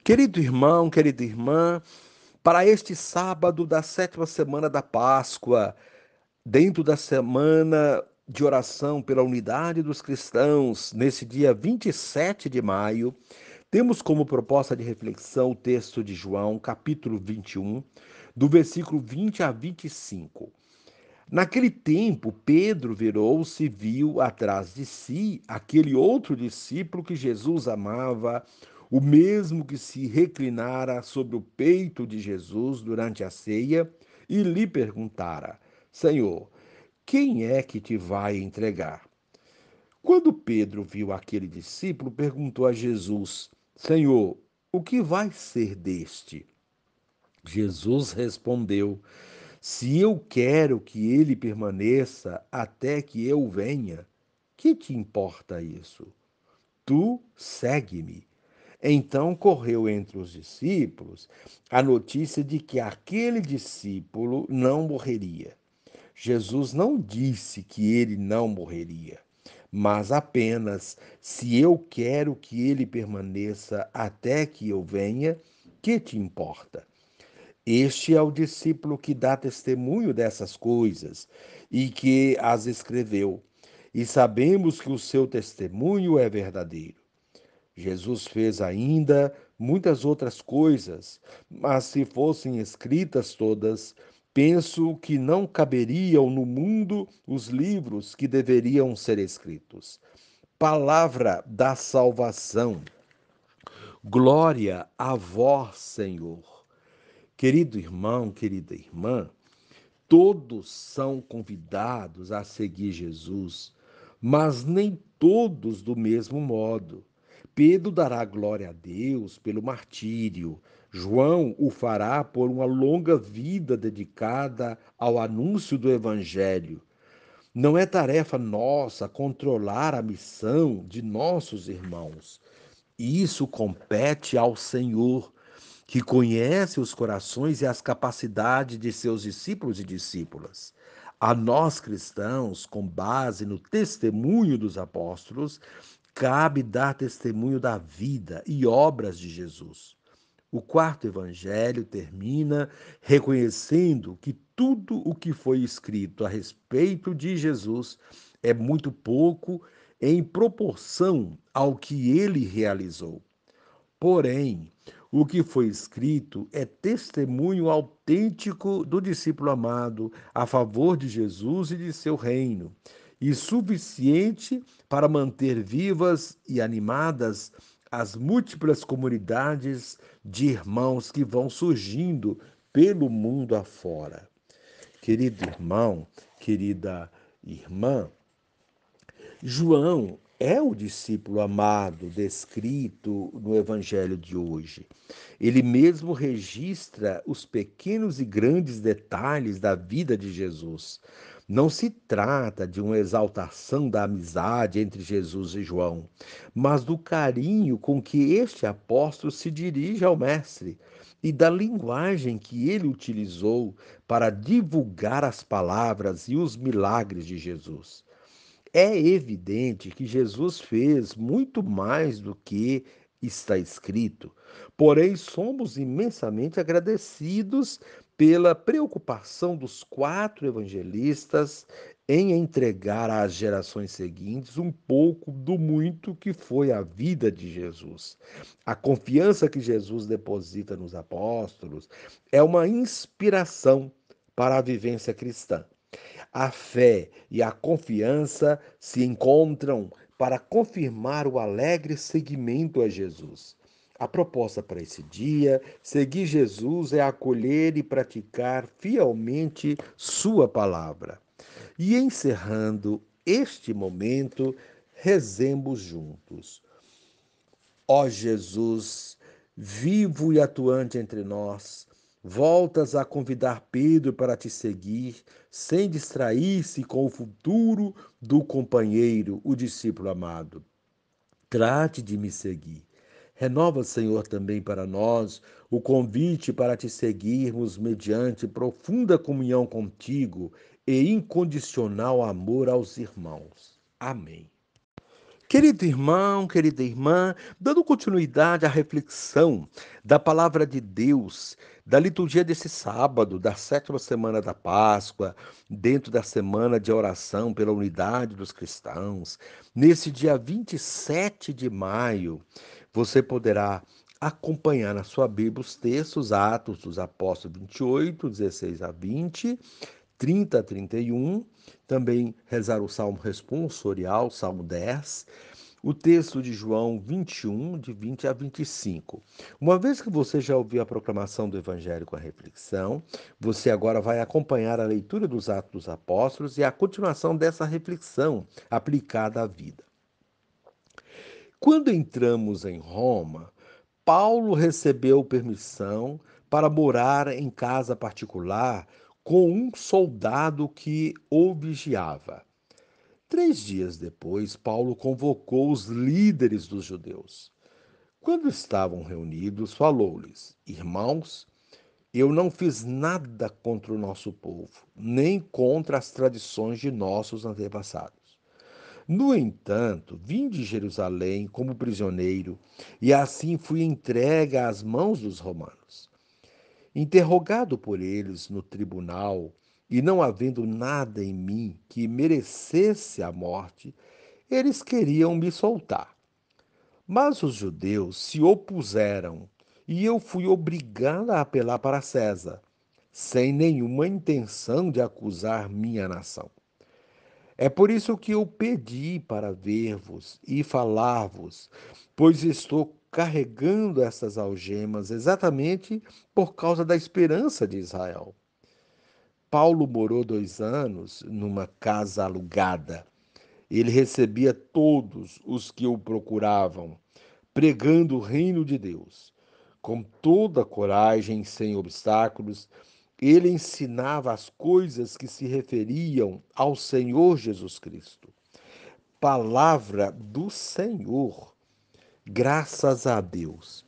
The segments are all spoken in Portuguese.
Querido irmão, querida irmã, para este sábado da sétima semana da Páscoa, dentro da semana de oração pela unidade dos cristãos, nesse dia 27 de maio, temos como proposta de reflexão o texto de João, capítulo 21, do versículo 20 a 25. Naquele tempo, Pedro virou-se e viu atrás de si aquele outro discípulo que Jesus amava, o mesmo que se reclinara sobre o peito de Jesus durante a ceia, e lhe perguntara: Senhor, quem é que te vai entregar? Quando Pedro viu aquele discípulo, perguntou a Jesus: Senhor, o que vai ser deste? Jesus respondeu: Se eu quero que ele permaneça até que eu venha, que te importa isso? Tu segue-me. Então correu entre os discípulos a notícia de que aquele discípulo não morreria. Jesus não disse que ele não morreria, mas apenas: se eu quero que ele permaneça até que eu venha, que te importa? Este é o discípulo que dá testemunho dessas coisas e que as escreveu. E sabemos que o seu testemunho é verdadeiro. Jesus fez ainda muitas outras coisas, mas se fossem escritas todas, penso que não caberiam no mundo os livros que deveriam ser escritos. Palavra da salvação. Glória a vós, Senhor. Querido irmão, querida irmã, todos são convidados a seguir Jesus, mas nem todos do mesmo modo. Pedro dará glória a Deus pelo martírio. João o fará por uma longa vida dedicada ao anúncio do Evangelho. Não é tarefa nossa controlar a missão de nossos irmãos. Isso compete ao Senhor, que conhece os corações e as capacidades de seus discípulos e discípulas. A nós cristãos, com base no testemunho dos apóstolos, cabe dar testemunho da vida e obras de Jesus. O quarto evangelho termina reconhecendo que tudo o que foi escrito a respeito de Jesus é muito pouco em proporção ao que ele realizou. Porém, o que foi escrito é testemunho autêntico do discípulo amado a favor de Jesus e de seu reino, e suficiente para manter vivas e animadas as múltiplas comunidades de irmãos que vão surgindo pelo mundo afora. Querido irmão, querida irmã, João é o discípulo amado descrito no evangelho de hoje. Ele mesmo registra os pequenos e grandes detalhes da vida de Jesus. Não se trata de uma exaltação da amizade entre Jesus e João, mas do carinho com que este apóstolo se dirige ao Mestre e da linguagem que ele utilizou para divulgar as palavras e os milagres de Jesus. É evidente que Jesus fez muito mais do que está escrito, porém somos imensamente agradecidos pela preocupação dos quatro evangelistas em entregar às gerações seguintes um pouco do muito que foi a vida de Jesus. A confiança que Jesus deposita nos apóstolos é uma inspiração para a vivência cristã. A fé e a confiança se encontram para confirmar o alegre seguimento a Jesus. A proposta para esse dia, seguir Jesus, é acolher e praticar fielmente Sua palavra. E encerrando este momento, rezemos juntos. Ó Jesus, vivo e atuante entre nós, voltas a convidar Pedro para te seguir, sem distrair-se com o futuro do companheiro, o discípulo amado. Trate de me seguir. Renova, Senhor, também para nós o convite para te seguirmos mediante profunda comunhão contigo e incondicional amor aos irmãos. Amém. Querido irmão, querida irmã, dando continuidade à reflexão da palavra de Deus, da liturgia desse sábado, da sétima semana da Páscoa, dentro da semana de oração pela unidade dos cristãos, nesse dia 27 de maio, você poderá acompanhar na sua Bíblia os textos, Atos dos Apóstolos 28, 16 a 20, 30 a 31, também rezar o Salmo responsorial, Salmo 10, o texto de João 21, de 20 a 25. Uma vez que você já ouviu a proclamação do Evangelho com a reflexão, você agora vai acompanhar a leitura dos Atos dos Apóstolos e a continuação dessa reflexão aplicada à vida. Quando entramos em Roma, Paulo recebeu permissão para morar em casa particular com um soldado que o vigiava. 3 dias depois, Paulo convocou os líderes dos judeus. Quando estavam reunidos, falou-lhes: Irmãos, eu não fiz nada contra o nosso povo, nem contra as tradições de nossos antepassados. No entanto, vim de Jerusalém como prisioneiro, e assim fui entregue às mãos dos romanos. Interrogado por eles no tribunal, e não havendo nada em mim que merecesse a morte, eles queriam me soltar. Mas os judeus se opuseram, e eu fui obrigado a apelar para César, sem nenhuma intenção de acusar minha nação. É por isso que eu pedi para ver-vos e falar-vos, pois estou carregando essas algemas exatamente por causa da esperança de Israel. Paulo morou 2 anos numa casa alugada. Ele recebia todos os que o procuravam, pregando o reino de Deus. Com toda coragem, sem obstáculos, ele ensinava as coisas que se referiam ao Senhor Jesus Cristo. Palavra do Senhor. Graças a Deus.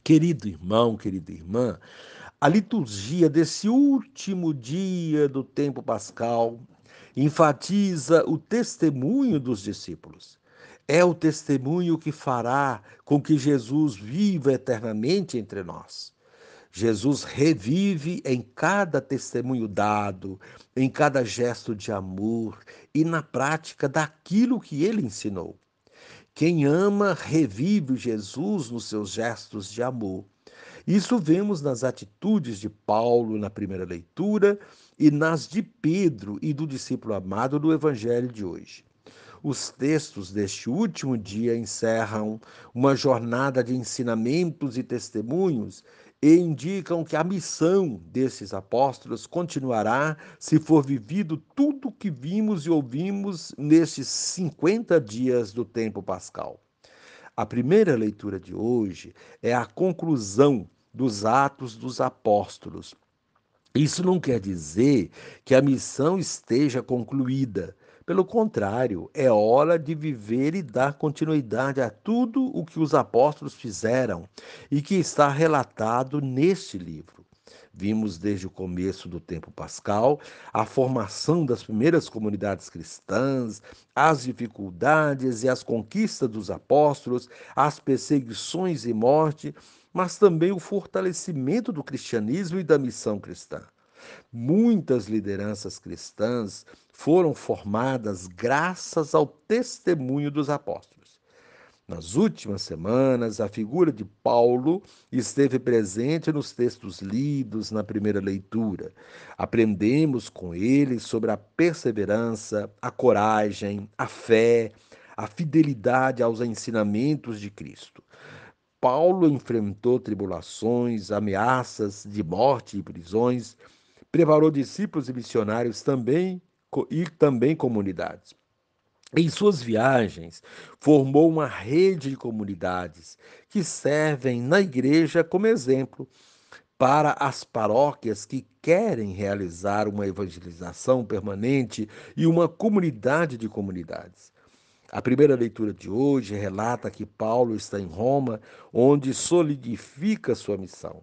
Querido irmão, querida irmã, a liturgia desse último dia do tempo pascal enfatiza o testemunho dos discípulos. É o testemunho que fará com que Jesus viva eternamente entre nós. Jesus revive em cada testemunho dado, em cada gesto de amor e na prática daquilo que ele ensinou. Quem ama revive Jesus nos seus gestos de amor. Isso vemos nas atitudes de Paulo na primeira leitura e nas de Pedro e do discípulo amado do Evangelho de hoje. Os textos deste último dia encerram uma jornada de ensinamentos e testemunhos e indicam que a missão desses apóstolos continuará se for vivido tudo o que vimos e ouvimos nestes 50 dias do tempo pascal. A primeira leitura de hoje é a conclusão dos Atos dos Apóstolos. Isso não quer dizer que a missão esteja concluída. Pelo contrário, é hora de viver e dar continuidade a tudo o que os apóstolos fizeram e que está relatado neste livro. Vimos desde o começo do tempo pascal a formação das primeiras comunidades cristãs, as dificuldades e as conquistas dos apóstolos, as perseguições e morte, mas também o fortalecimento do cristianismo e da missão cristã. Muitas lideranças cristãs foram formadas graças ao testemunho dos apóstolos. Nas últimas semanas, a figura de Paulo esteve presente nos textos lidos na primeira leitura. Aprendemos com ele sobre a perseverança, a coragem, a fé, a fidelidade aos ensinamentos de Cristo. Paulo enfrentou tribulações, ameaças de morte e prisões, preparou discípulos e missionários também comunidades. Em suas viagens, formou uma rede de comunidades que servem na igreja como exemplo para as paróquias que querem realizar uma evangelização permanente e uma comunidade de comunidades. A primeira leitura de hoje relata que Paulo está em Roma, onde solidifica sua missão.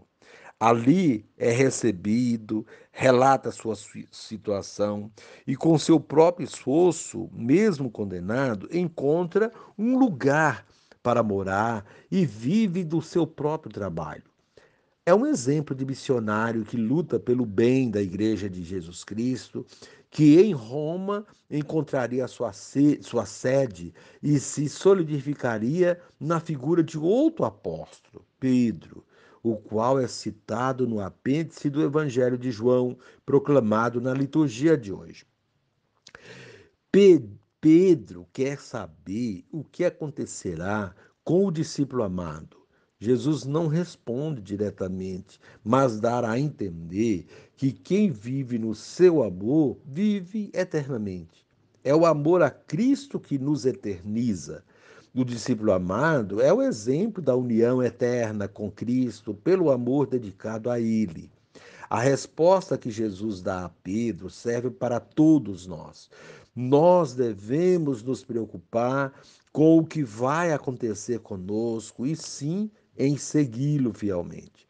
Ali é recebido, relata sua situação e, com seu próprio esforço, mesmo condenado, encontra um lugar para morar e vive do seu próprio trabalho. É um exemplo de missionário que luta pelo bem da Igreja de Jesus Cristo, que em Roma encontraria sua sede e se solidificaria na figura de outro apóstolo, Pedro, o qual é citado no apêndice do Evangelho de João, proclamado na liturgia de hoje. Pedro quer saber o que acontecerá com o discípulo amado. Jesus não responde diretamente, mas dará a entender que quem vive no seu amor vive eternamente. É o amor a Cristo que nos eterniza. O discípulo amado é o exemplo da união eterna com Cristo pelo amor dedicado a Ele. A resposta que Jesus dá a Pedro serve para todos nós. Nós devemos nos preocupar com o que vai acontecer conosco e sim em segui-lo fielmente.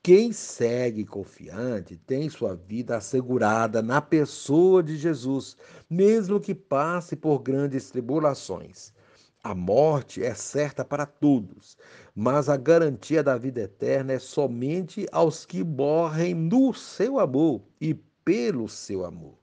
Quem segue confiante tem sua vida assegurada na pessoa de Jesus, mesmo que passe por grandes tribulações. A morte é certa para todos, mas a garantia da vida eterna é somente aos que morrem no seu amor e pelo seu amor.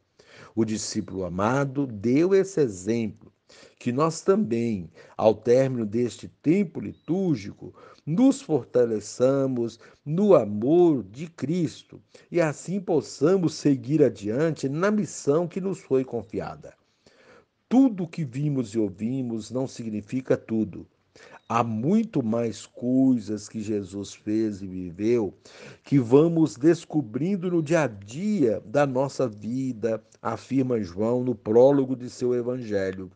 O discípulo amado deu esse exemplo, que nós também, ao término deste tempo litúrgico, nos fortaleçamos no amor de Cristo e assim possamos seguir adiante na missão que nos foi confiada. Tudo que vimos e ouvimos não significa tudo. Há muito mais coisas que Jesus fez e viveu que vamos descobrindo no dia a dia da nossa vida, afirma João no prólogo de seu evangelho.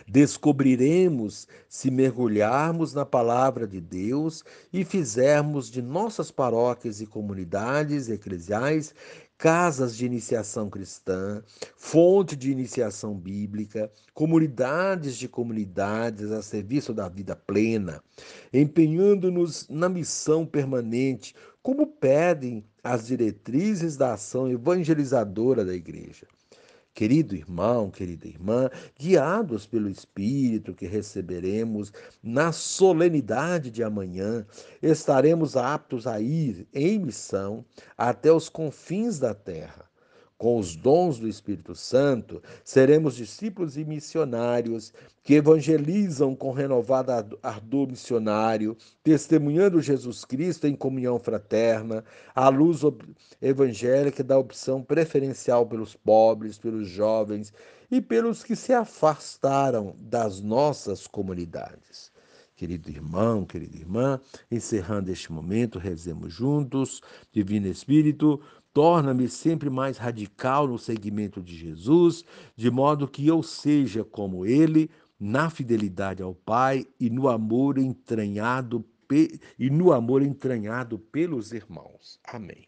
Descobriremos se mergulharmos na palavra de Deus e fizermos de nossas paróquias e comunidades eclesiais casas de iniciação cristã, fonte de iniciação bíblica, comunidades de comunidades a serviço da vida plena, empenhando-nos na missão permanente, como pedem as diretrizes da ação evangelizadora da Igreja. Querido irmão, querida irmã, guiados pelo Espírito que receberemos na solenidade de amanhã, estaremos aptos a ir em missão até os confins da terra. Com os dons do Espírito Santo, seremos discípulos e missionários que evangelizam com renovado ardor missionário, testemunhando Jesus Cristo em comunhão fraterna, à luz evangélica da opção preferencial pelos pobres, pelos jovens e pelos que se afastaram das nossas comunidades. Querido irmão, querida irmã, encerrando este momento, rezemos juntos. Divino Espírito, torna-me sempre mais radical no seguimento de Jesus, de modo que eu seja como Ele, na fidelidade ao Pai e no amor entranhado pelos irmãos. Amém.